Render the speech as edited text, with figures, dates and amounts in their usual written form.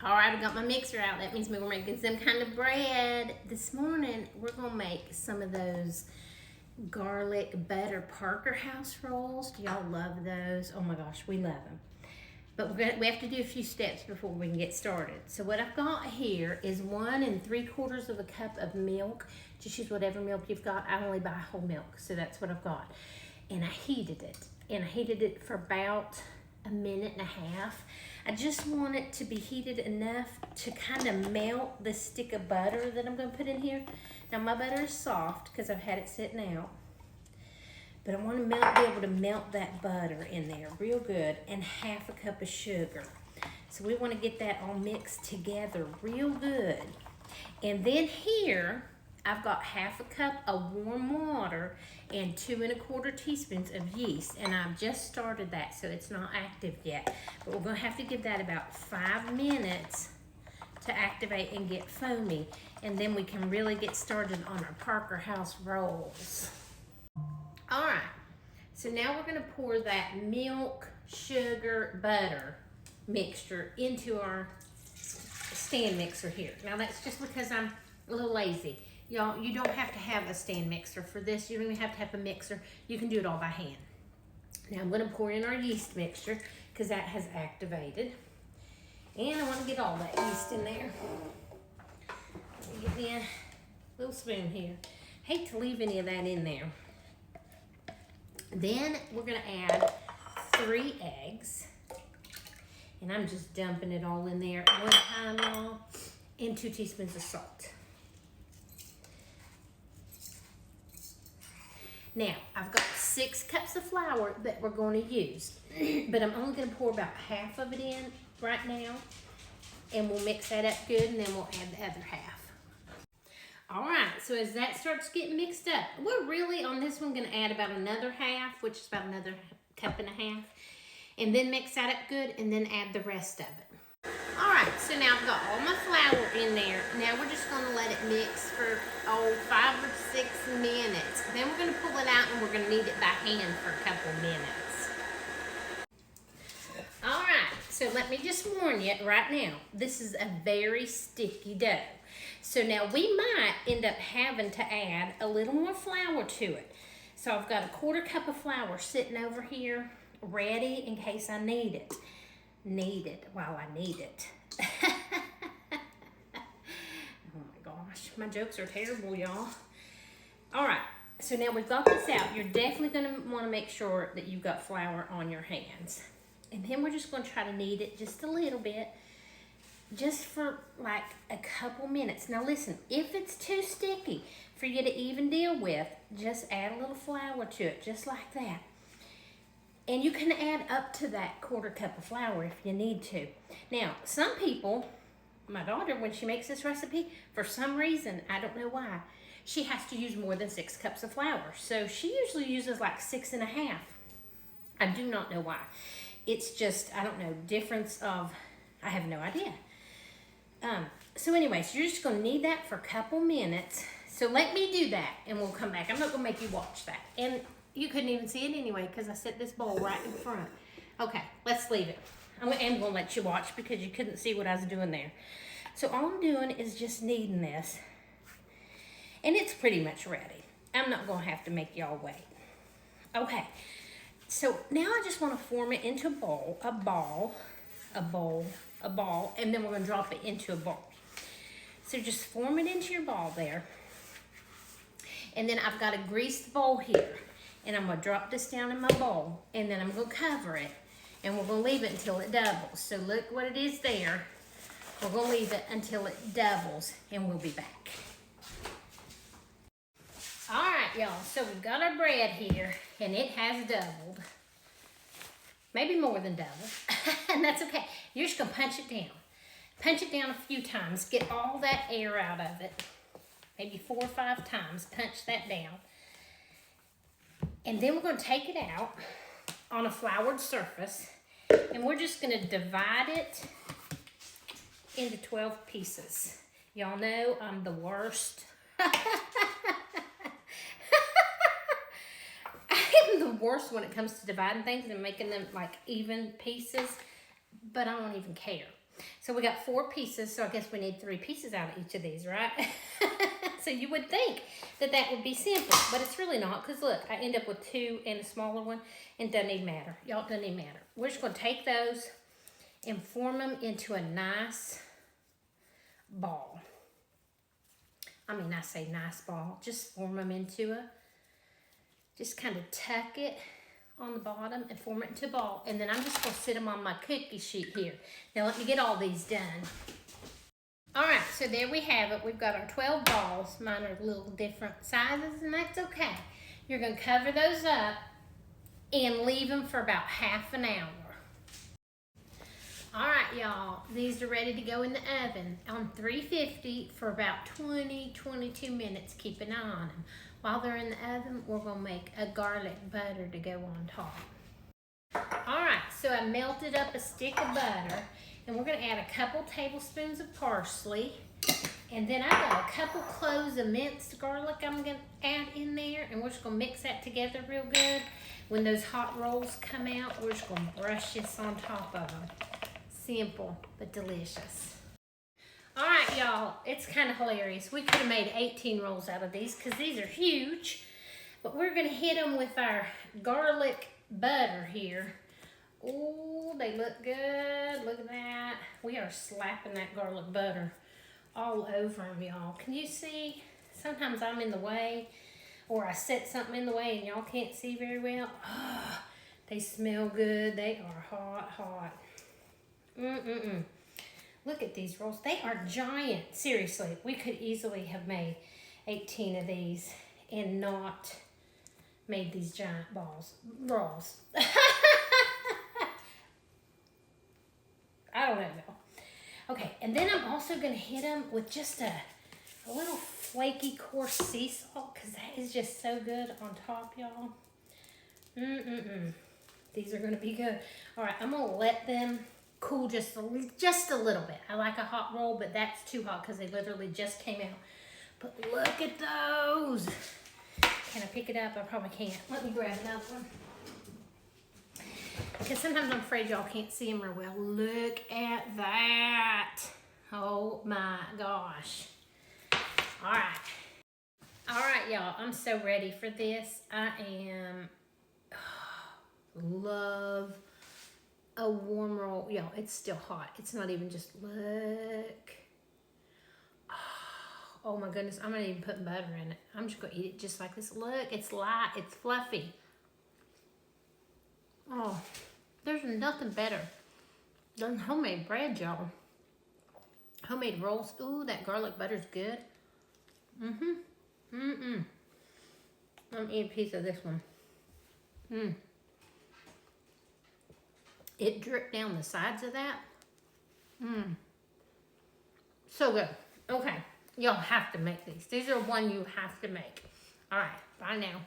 All right, I got my mixer out. That means we're making some kind of bread. This morning, we're gonna make some of those garlic butter Parker House rolls. Do y'all love those? Oh my gosh, we love them. But we have to do a few steps before we can get started. So what I've got here is 1 3/4 of a cup of milk. Just use whatever milk you've got. I only buy whole milk, so that's what I've got. And I heated it. And I heated it for about a minute and a half. I just want it to be heated enough to kind of melt the stick of butter that I'm going to put in here. Now my butter is soft because I've had it sitting out. But I want to be able to melt that butter in there real good, and 1/2 cup of sugar. So we want to get that all mixed together real good. And then here, I've got 1/2 cup of warm water and 2 1/4 teaspoons of yeast. And I've just started that, so it's not active yet. But we're going to have to give that about 5 minutes to activate and get foamy. And then we can really get started on our Parker House rolls. All right, so now we're going to pour that milk, sugar, butter mixture into our stand mixer here. Now that's just because I'm a little lazy. Y'all, you don't have to have a stand mixer for this. You don't even have to have a mixer. You can do it all by hand. Now I'm going to pour in our yeast mixture because that has activated. And I want to get all that yeast in there. Let me get me a little spoon here. Hate to leave any of that in there. Then we're going to add 3 eggs. And I'm just dumping it all in there one time, y'all. And 2 teaspoons of salt. Now, I've got 6 cups of flour that we're going to use. But I'm only going to pour about 1/2 of it in right now. And we'll mix that up good, and then we'll add the other 1/2. All right, so as that starts getting mixed up, we're really on this one going to add about another 1/2, which is about another 1.5 cups. And then mix that up good, and then add the rest of it. All right, so now I've got all my flour in there. Now we're just going to let it mix for, 5 or 6 minutes. Then we're going to pull it out, and we're going to knead it by hand for a couple minutes. All right, so let me just warn you right now, this is a very sticky dough. So now we might end up having to add a little more flour to it. So I've got a 1/4 cup of flour sitting over here, ready in case I need it. Need it while I need it. Oh my gosh, my jokes are terrible, y'all. All right, so now we've got this out. You're definitely gonna wanna make sure that you've got flour on your hands. And then we're just gonna try to knead it just a little bit, just for like a couple minutes. Now listen, if it's too sticky for you to even deal with, just add a little flour to it, just like that. And you can add up to that 1/4 cup of flour if you need to. Now, some people, my daughter, when she makes this recipe, for some reason, I don't know why, she has to use more than 6 cups of flour. So she usually uses like 6 1/2. I do not know why. It's just, I don't know, difference of, I have no idea. So anyways, you're just going to knead that for a couple minutes. So let me do that, and we'll come back. I'm not going to make you watch that. And you couldn't even see it anyway because I set this bowl right in front. Okay, let's leave it. I'm going to let you watch because you couldn't see what I was doing there. So all I'm doing is just kneading this. And it's pretty much ready. I'm not going to have to make y'all wait. Okay, so now I just want to form it into a ball, and then we're going to drop it into a bowl. So just form it into your ball there. And then I've got a greased bowl here. And I'm going to drop this down in my bowl. And then I'm going to cover it. And we're going to leave it until it doubles. So look what it is there. We're going to leave it until it doubles. And we'll be back. All right, y'all. So we've got our bread here. And it has doubled. Maybe more than double. And that's okay. You're just going to punch it down. Punch it down a few times. Get all that air out of it. Maybe 4 or 5 times. Punch that down. And then we're going to take it out on a floured surface. And we're just going to divide it into 12 pieces. Y'all know I'm the worst. I'm the worst when it comes to dividing things and making them like even pieces. But I don't even care. So we got 4 pieces, so I guess we need 3 pieces out of each of these, right? So you would think that that would be simple, but it's really not, because look, I end up with 2 and a smaller one, and it doesn't even matter. Y'all, it doesn't even matter. We're just going to take those and form them into a nice ball. I mean, I say nice ball. Just form them into a, just kind of tuck it on the bottom and form it into a ball. And then I'm just going to sit them on my cookie sheet here. Now let me get all these done. All right, so there we have it. We've got our 12 balls. Mine are a little different sizes, and that's okay. You're going to cover those up and leave them for about half an hour. All right, y'all, these are ready to go in the oven on 350 for about 20-22 minutes. Keep an eye on them. While they're in the oven, we're going to make a garlic butter to go on top. All right, so I melted up a stick of butter, and we're going to add a couple tablespoons of parsley, and then I got a couple cloves of minced garlic I'm going to add in there, and we're just going to mix that together real good. When those hot rolls come out, we're just going to brush this on top of them. Simple, but delicious. All right, y'all, it's kind of hilarious. We could have made 18 rolls out of these because these are huge, but we're going to hit them with our garlic butter here. Oh, they look good. Look at that. We are slapping that garlic butter all over them, y'all. Can you see? Sometimes I'm in the way, or I set something in the way and y'all can't see very well. Oh, they smell good. They are hot, hot. Look at these rolls. They are giant. Seriously, we could easily have made 18 of these and not made these giant rolls. I don't know. Okay, and then I'm also going to hit them with just a little flaky coarse sea salt, because that is just so good on top, y'all. These are going to be good. All right, I'm going to let them cool just a little bit. I like a hot roll, but that's too hot because they literally just came out. But look at those. Can I pick it up? I probably can't. Let me grab another one. Because sometimes I'm afraid y'all can't see them real well. Look at that. Oh my gosh. All right. All right, y'all. I'm so ready for this. I am. Love a warm roll. Y'all, it's still hot. It's not even just, look. Oh my goodness. I'm not even putting butter in it. I'm just going to eat it just like this. Look, it's light. It's fluffy. Oh, there's nothing better than homemade bread, y'all. Homemade rolls. Ooh, that garlic butter's good. I'm going to eat a piece of this one. It dripped down the sides of that. So good. Okay, y'all have to make these. These are one you have to make. All right, bye now.